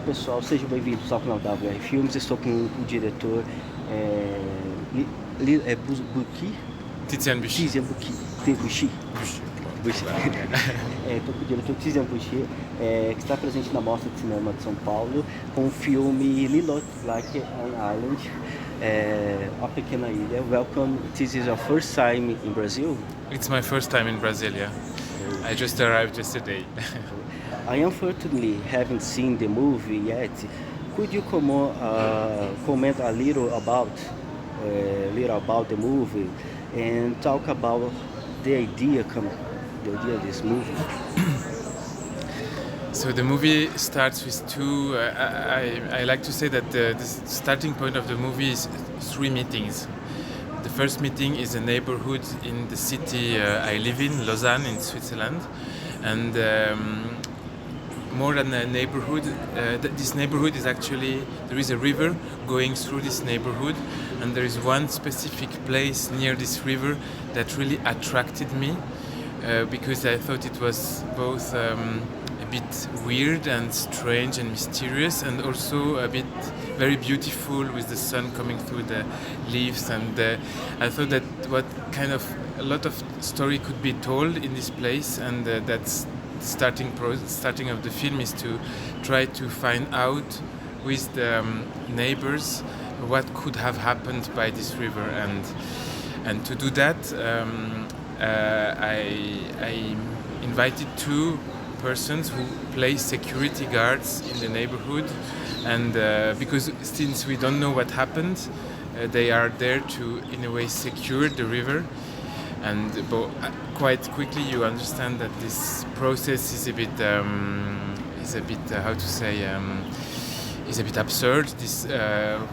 pessoal, sejam bem-vindos ao canal WR Filmes. Estou com o diretor Büchi? Tizian Büchi. Tizian Büchi. Büchi. Büchi. Estou com o diretor Tizian Büchi, que está presente na Mostra de Cinema de São Paulo com o filme Ilhas, like an Island, a Pequena Ilha. Welcome. This is your first time in Brazil? It's my first time in Brazil, yeah. I just arrived yesterday. I unfortunately haven't seen the movie yet. Could you comment a little about the movie and talk about the idea of this movie? So the movie starts with two. I like to say that the starting point of the movie is three meetings. The first meeting is a neighborhood in the city I live in, Lausanne, in Switzerland, and more than a neighborhood, this neighborhood is actually, there is a river going through this neighborhood, and there is one specific place near this river that really attracted me because I thought it was both a bit weird and strange and mysterious, and also a bit very beautiful with the sun coming through the leaves, and I thought that what kind of a lot of story could be told in this place, and that's starting of the film is to try to find out with the neighbors what could have happened by this river, and to do that I invited two persons who play security guards in the neighborhood, and because since we don't know what happened, they are there to in a way secure the river. And quite quickly you understand that this process is a bit is a bit absurd, this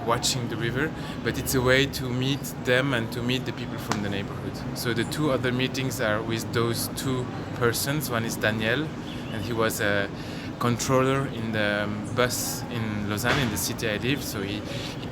watching the river, but it's a way to meet them and to meet the people from the neighborhood. So the two other meetings are with those two persons. One is Daniel, and he was a controller in the bus in Lausanne, in the city I live, so he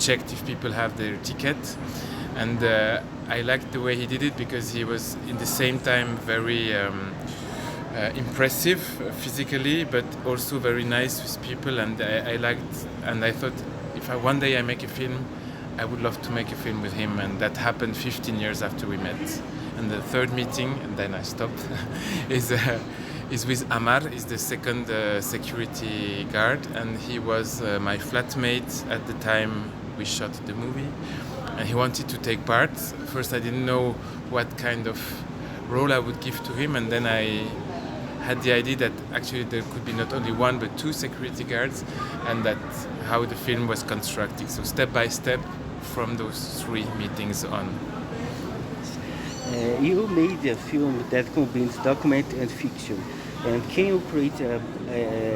checked if people have their ticket. And I liked the way he did it because he was in the same time very impressive physically, but also very nice with people. And I liked, and I thought if one day I make a film, I would love to make a film with him. And that happened 15 years after we met. And the third meeting, and then I stopped, is with Amar, is the second security guard, and he was my flatmate at the time we shot the movie. And he wanted to take part. First I didn't know what kind of role I would give to him, and then I had the idea that actually there could be not only one but two security guards, and that's how the film was constructed. So step by step from those three meetings on. You made a film that combines document and fiction, and can you create a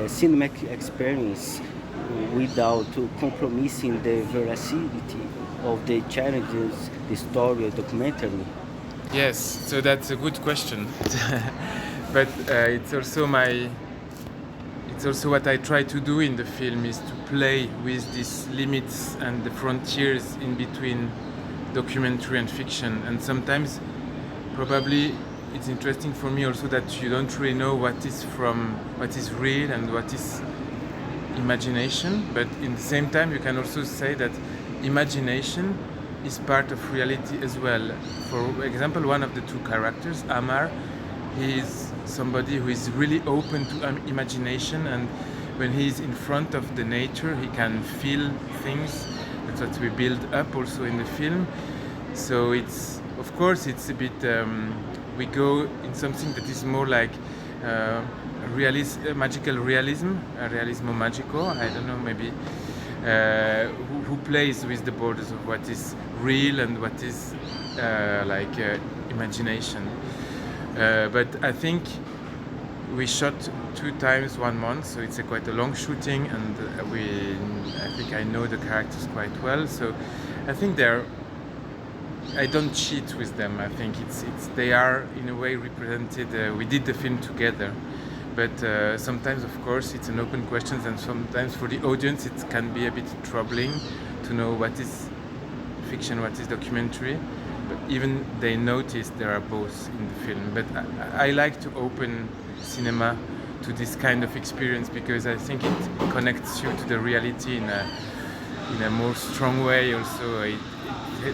cinematic experience without compromising the veracity of the challenges, the story, the documentary? Yes, so that's a good question. But it's also what I try to do in the film, is to play with these limits and the frontiers in between documentary and fiction. And sometimes probably it's interesting for me also that you don't really know what is real and what is imagination, but in the same time you can also say that imagination is part of reality as well. For example, one of the two characters, Amar, he is somebody who is really open to imagination, and when he is in front of the nature he can feel things. That's what we build up also in the film. So it's, of course, it's a bit we go in something that is more like magical realism, realismo magico, I don't know, maybe who plays with the borders of what is real and what is imagination. But I think we shot 2 times 1 month, so it's quite a long shooting, and I think I know the characters quite well. So I think I don't cheat with them. I think they are in a way represented. We did the film together, but sometimes, of course, it's an open question, and sometimes for the audience it can be a bit troubling to know what is fiction, what is documentary. But even they notice there are both in the film. But I like to open cinema to this kind of experience, because I think it connects you to the reality in a more strong way. Also, it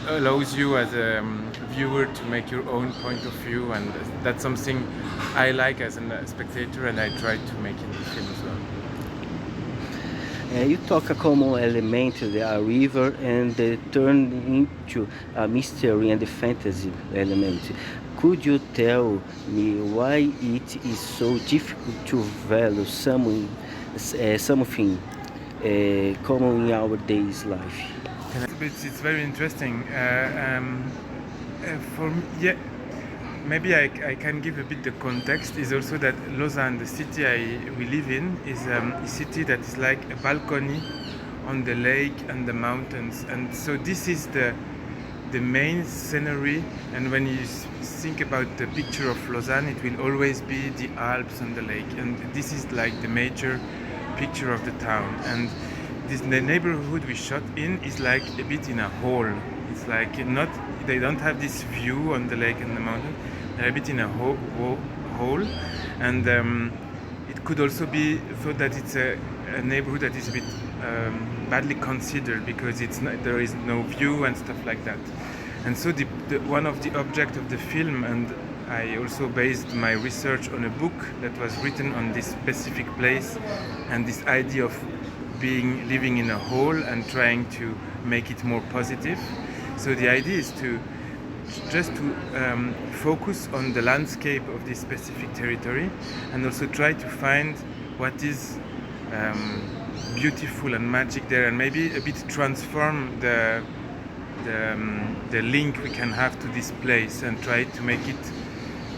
allows you as a viewer to make your own point of view, and that's something I like as a spectator, and I try to make in the film as well. You talk a common element, a river, and turn into a mystery and a fantasy element. Could you tell me why it is so difficult to value something common in our days life? It's very interesting. For me, yeah, maybe I can give a bit the context. Is also that Lausanne, the city we live in, is a city that is like a balcony on the lake and the mountains, and so this is the main scenery. And when you think about the picture of Lausanne, it will always be the Alps and the lake, and this is like the major picture of the town. And the neighborhood we shot in is like a bit in a hole. It's like not, they don't have this view on the lake and the mountain. They're a bit in a hole, and it could also be thought that it's a neighborhood that is a bit badly considered, because there is no view and stuff like that. And so one of the objects of the film, and I also based my research on a book that was written on this specific place, and this idea of living in a hole and trying to make it more positive. So the idea is to focus on the landscape of this specific territory, and also try to find what is beautiful and magic there, and maybe a bit transform the link we can have to this place, and try to make it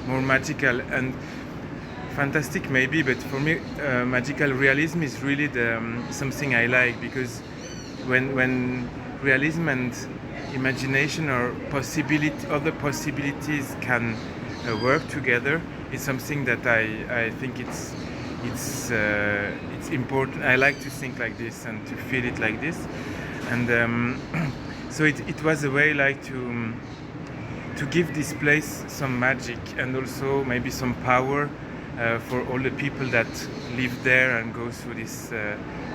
more magical and fantastic maybe. But for me, magical realism is really something I like, because when realism and imagination or other possibilities can work together, it's something that I think it's important. I like to think like this and to feel it like this, and so it was a way like to give this place some magic, and also maybe some power for all the people that live there and go through this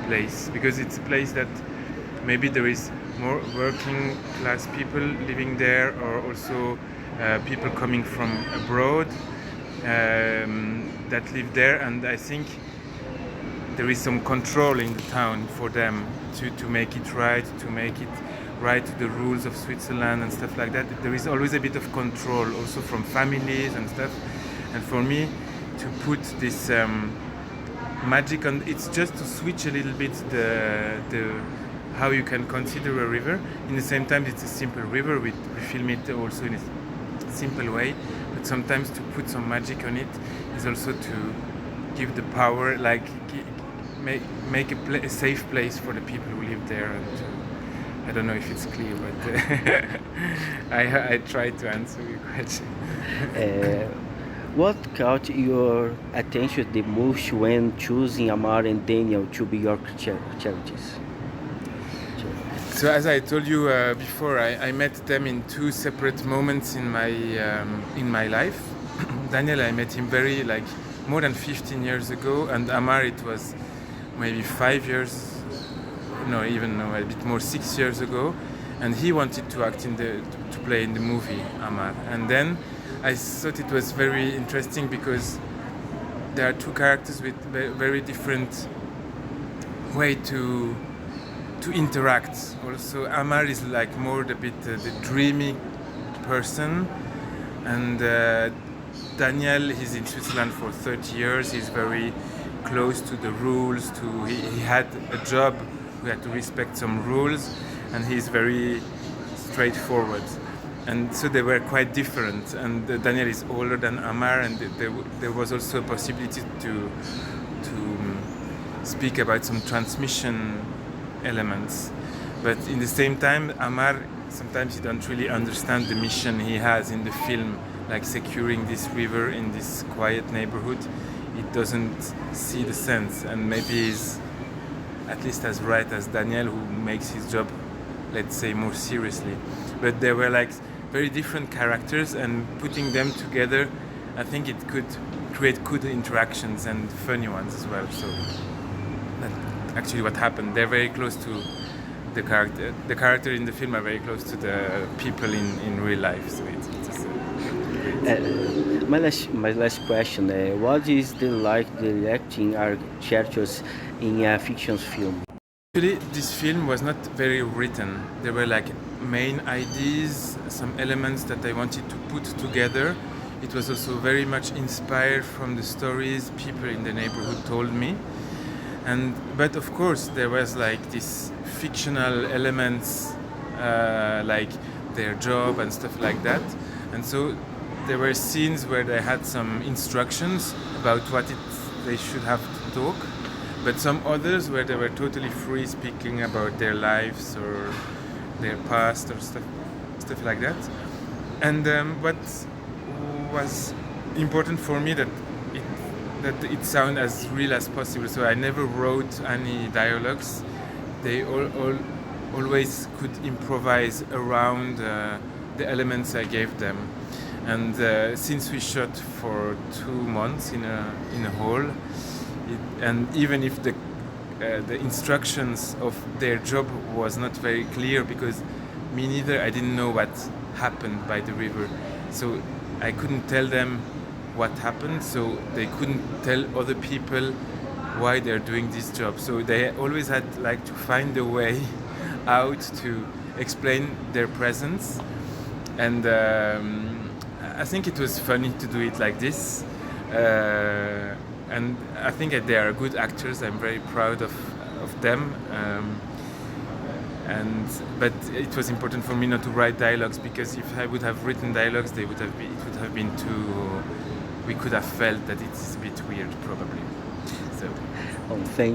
place, because it's a place that maybe there is more working class people living there, or also people coming from abroad that live there, and I think there is some control in the town for them to make it right, to the rules of Switzerland and stuff like that. There is always a bit of control also from families and stuff, and for me to put this magic on, it's just to switch a little bit the how you can consider a river. In the same time, it's a simple river. We film it also in a simple way, but sometimes to put some magic on it is also to give the power, like make a safe place for the people who live there. And I don't know if it's clear, but I try to answer your question. What caught your attention the most when choosing Amar and Daniel to be your charities? So as I told you before, I met them in two separate moments in my life. Daniel, I met him more than 15 years ago, and Amar, it was maybe 5 years, a bit more, 6 years ago, and he wanted to to play in the movie Amar. And then I thought it was very interesting, because there are two characters with very different way to interact. Also, Amar is like more the dreamy person, and Daniel, he's in Switzerland for 30 years. He's very close to the rules. He had a job, we had to respect some rules, and he's very straightforward. And so they were quite different. And Daniel is older than Amar, and there was also a possibility to speak about some transmission elements. But in the same time, Amar, sometimes you don't really understand the mission he has in the film, like securing this river in this quiet neighborhood. It doesn't see the sense, and maybe he's at least as right as Daniel, who makes his job, let's say, more seriously. But they were like very different characters, and putting them together, I think it could create good interactions and funny ones as well. So that's actually what happened. They're very close to the character. The character in the film are very close to the people in real life. So it's My last question: what is the like directing our characters in a fiction film? Actually, this film was not very written. There were like main ideas, some elements that I wanted to put together. It was also very much inspired from the stories people in the neighborhood told me. But of course, there was like these fictional elements, like their job and stuff like that. And so there were scenes where they had some instructions about they should have to talk, but some others where they were totally free speaking about their lives or their past or stuff like that. And what was important for me that it sound as real as possible. So I never wrote any dialogues. They always could improvise around the elements I gave them. And since we shot for 2 months in a hall, and even if the instructions of their job was not very clear, because me neither, I didn't know what happened by the river, so I couldn't tell them what happened, so they couldn't tell other people why they're doing this job. So they always had like to find a way out to explain their presence, and I think it was funny to do it like this. And I think that they are good actors. I'm very proud of them. But it was important for me not to write dialogues, because if I would have written dialogues, it would have been too. We could have felt that it's a bit weird, probably. So. Thank